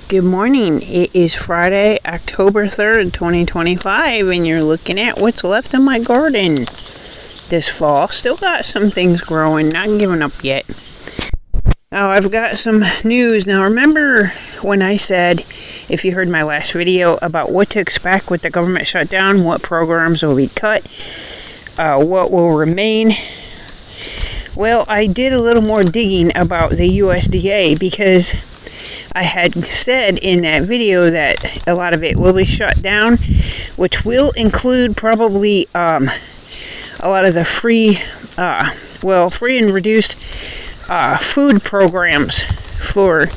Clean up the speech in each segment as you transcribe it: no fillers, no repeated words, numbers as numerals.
Good morning. It is Friday, October 3rd, 2025, and you're looking at what's left of my garden this fall. Still got some things growing, not giving up yet. Now, I've got some news. Now, remember when I said, if you heard my last video, about what to expect with the government shutdown, what programs will be cut, what will remain? Well, I did a little more digging about the USDA because I had said in that video that a lot of it will be shut down, which will include probably a lot of the free and reduced food programs for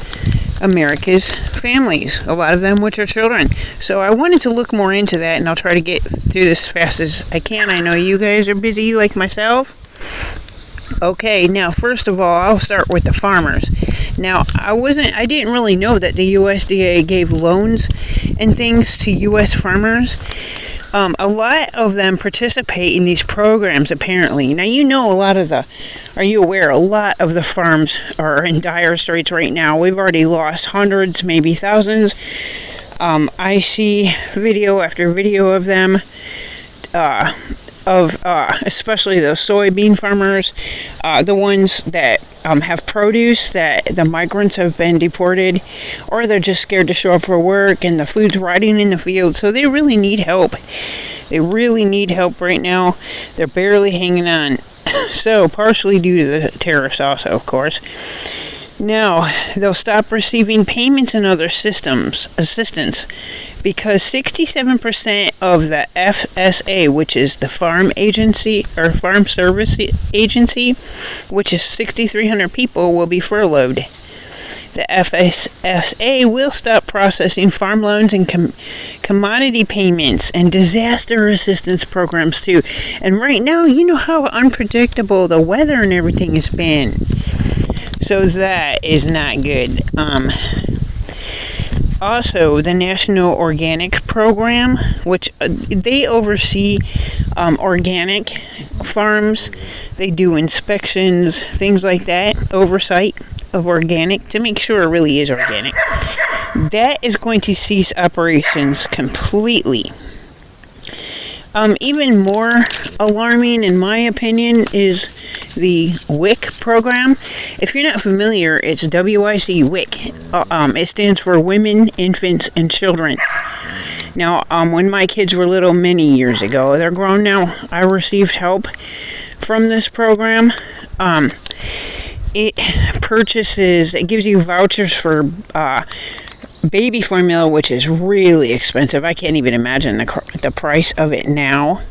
America's families, a lot of them which are children. So I wanted to look more into that, and I'll try to get through this as fast as I can. I know you guys are busy like myself. Okay, now first of all, I'll start with the farmers. Now, I didn't really know that the USDA gave loans and things to U.S. farmers. A lot of them participate in these programs, apparently. Now, are you aware, a lot of the farms are in dire straits right now. We've already lost hundreds, maybe thousands. I see video after video of them, especially the soybean farmers, the ones that have produce that the migrants have been deported, or they're just scared to show up for work and the food's rotting in the field, so they really need help. They really need help right now. They're barely hanging on. So, partially due to the tariffs also, of course. Now, they'll stop receiving payments and other assistance, because 67% of the FSA, which is the Farm Agency, or Farm Service Agency, which is 6,300 people, will be furloughed. The FSA will stop processing farm loans and commodity payments and disaster assistance programs too. And right now, you know how unpredictable the weather and everything has been. So that is not good. Also, the National Organic Program, which they oversee organic farms. They do inspections, things like that, oversight of organic to make sure it really is organic. That is going to cease operations completely. Even more alarming, in my opinion, is the WIC program. If you're not familiar, it's WIC. It stands for Women, Infants, and Children. Now, when my kids were little many years ago, they're grown now, I received help from this program. It gives you vouchers for baby formula, which is really expensive. I can't even imagine the price of it nowadays.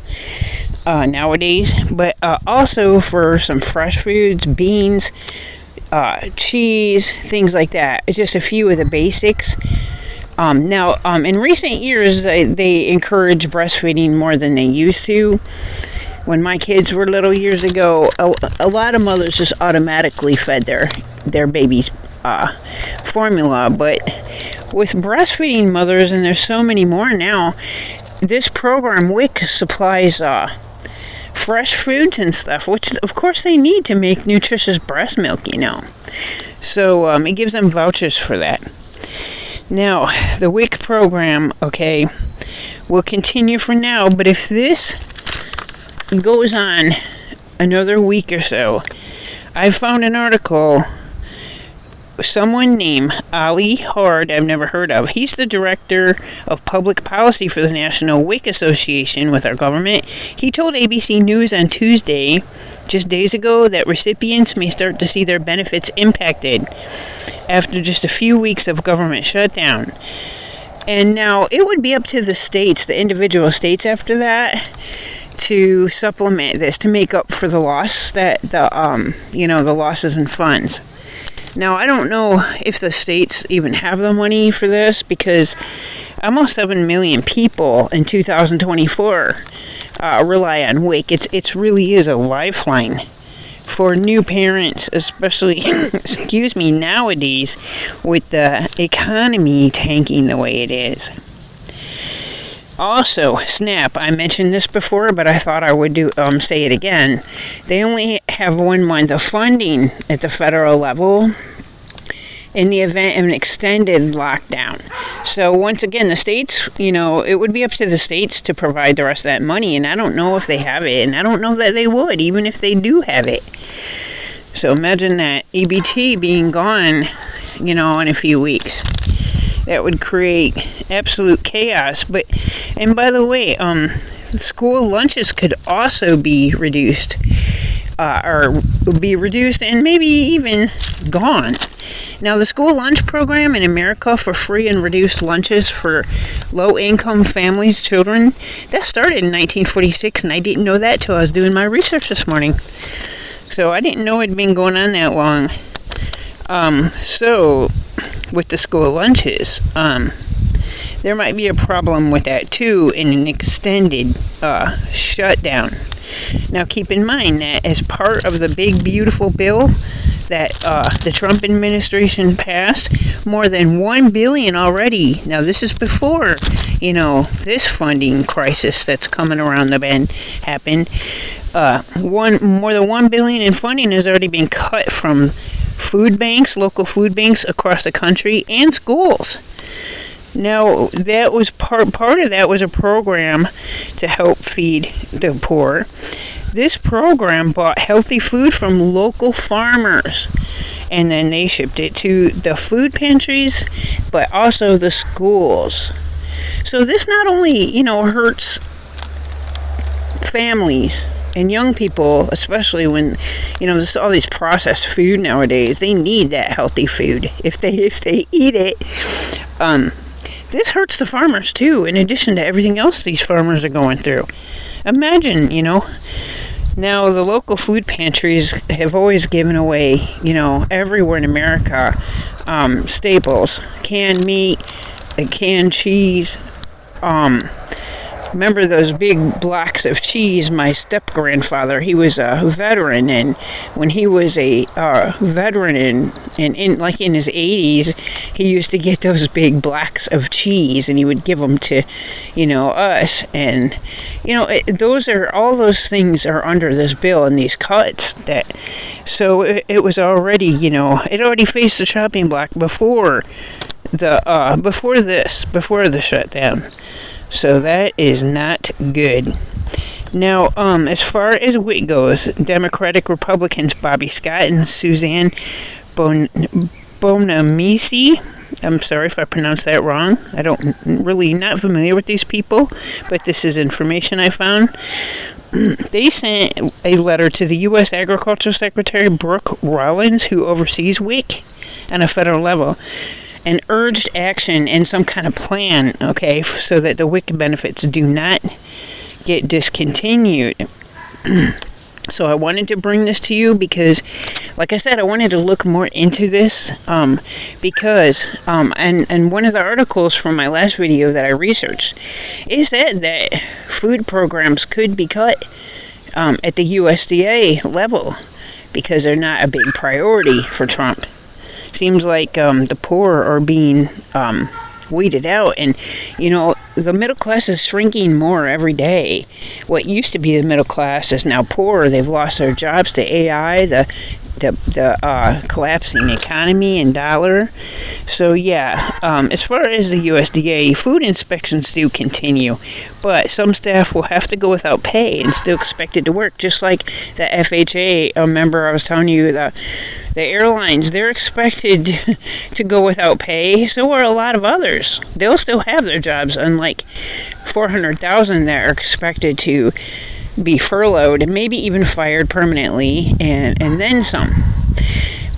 But also for some fresh foods, beans, cheese, things like that. It's just a few of the basics. Now, in recent years, they encourage breastfeeding more than they used to. When my kids were little years ago, a lot of mothers just automatically fed their babies formula. But with breastfeeding mothers, and there's so many more now, this program, WIC, supplies fresh foods and stuff, which of course they need to make nutritious breast milk, So it gives them vouchers for that. Now, the WIC program, okay, will continue for now, but if this goes on another week or so, I found an article, someone named Ali Hard, I've never heard of. He's the director of public policy for the National WIC Association with our government. He told ABC News on Tuesday, just days ago, that recipients may start to see their benefits impacted after just a few weeks of government shutdown. And now it would be up to the states, the individual states after that, to supplement this, to make up for the loss that the losses in funds. Now, I don't know if the states even have the money for this, because almost 7 million people in 2024 rely on WIC. It really is a lifeline for new parents, especially, nowadays, with the economy tanking the way it is. Also, SNAP, I mentioned this before, but I thought I would say it again. They only have 1 month of funding at the federal level, in the event of an extended lockdown. So once again, the states, it would be up to the states to provide the rest of that money, and I don't know if they have it, and I don't know that they would, even if they do have it. So imagine that EBT being gone, in a few weeks. That would create absolute chaos. And by the way, school lunches could also be reduced, and maybe even gone. Now, the school lunch program in America for free and reduced lunches for low-income families' children, that started in 1946, and I didn't know that till I was doing my research this morning. So I didn't know it'd been going on that long. So with the school lunches, there might be a problem with that too in an extended shutdown. Now keep in mind that as part of the big beautiful bill that the Trump administration passed, more than $1 billion already. Now this is before, this funding crisis that's coming around the bend happened. More than $1 billion in funding has already been cut from food banks, local food banks across the country, and schools. Now, that was part of that was a program to help feed the poor. This program bought healthy food from local farmers, and then they shipped it to the food pantries, but also the schools. So this not only, hurts families and young people, especially when, there's all these processed food nowadays. They need that healthy food. If they eat it, this hurts the farmers too, in addition to everything else these farmers are going through. Imagine, now the local food pantries have always given away, everywhere in America, staples, canned meat, canned cheese, remember those big blocks of cheese? My step-grandfather, he was a veteran, and when he was a veteran in his 80s, he used to get those big blocks of cheese, and he would give them to, us. And, all those things are under this bill and these cuts. So it was already, it already faced the chopping block before the shutdown. So that is not good. Now, as far as WIC goes, Democratic Republicans Bobby Scott and Suzanne Bonamici, I'm sorry if I pronounced that wrong. Not familiar with these people, but this is information I found. They sent a letter to the U.S. Agriculture Secretary Brooke Rollins, who oversees WIC on a federal level, and urged action and some kind of plan, so that the WIC benefits do not get discontinued. So I wanted to bring this to you because, like I said, I wanted to look more into this because one of the articles from my last video that I researched is that food programs could be cut at the USDA level because they're not a big priority for Trump. Seems like the poor are being weeded out, and the middle class is shrinking more every day. What used to be the middle class is now poor. They've lost their jobs to AI, the collapsing economy and dollar. So as far as the USDA, food inspections do continue, but some staff will have to go without pay and still expected to work, just like the FHA. Remember I was telling you that the airlines, they're expected to go without pay. So are a lot of others. They'll still have their jobs, unlike 400,000 that are expected to be furloughed and maybe even fired permanently, and then some.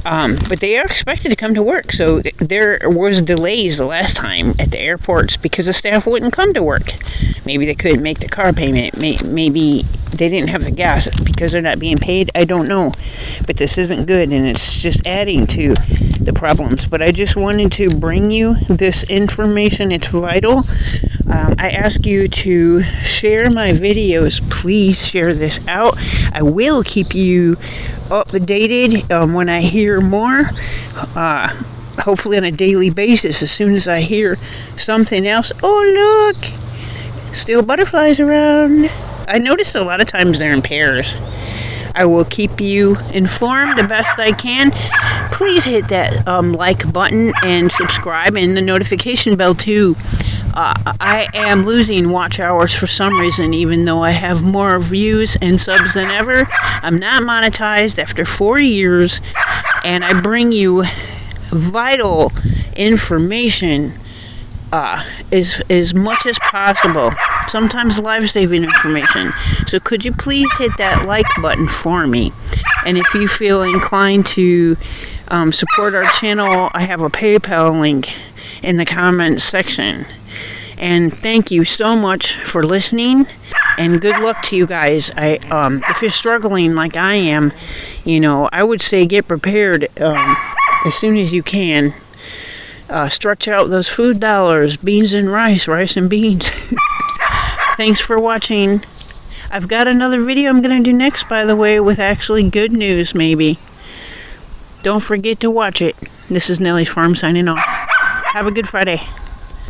But they are expected to come to work. So there was delays the last time at the airports because the staff wouldn't come to work. Maybe they couldn't make the car payment. Maybe they didn't have the gas because they're not being paid. I don't know. But this isn't good, and it's just adding to the problems. But I just wanted to bring you this information. It's vital. I ask you to share my videos. Please share this out. I will keep you updated when I hear more, hopefully on a daily basis. As soon as I hear something else. Oh, look, still butterflies around. I noticed a lot of times they're in pairs. I will keep you informed the best I can. Please hit that like button and subscribe, and the notification bell too. I am losing watch hours for some reason, even though I have more views and subs than ever. I'm not monetized after 4 years, and I bring you vital information as much as possible. Sometimes life-saving information. So could you please hit that like button for me? And if you feel inclined to support our channel, I have a PayPal link in the comments section. And thank you so much for listening, and good luck to you guys. If you're struggling like I am, I would say get prepared as soon as you can. Stretch out those food dollars, beans and rice and beans. Thanks for watching. I've got another video I'm going to do next, by the way, with actually good news, maybe. Don't forget to watch it. This is Nellie's Farm signing off. Have a good Friday.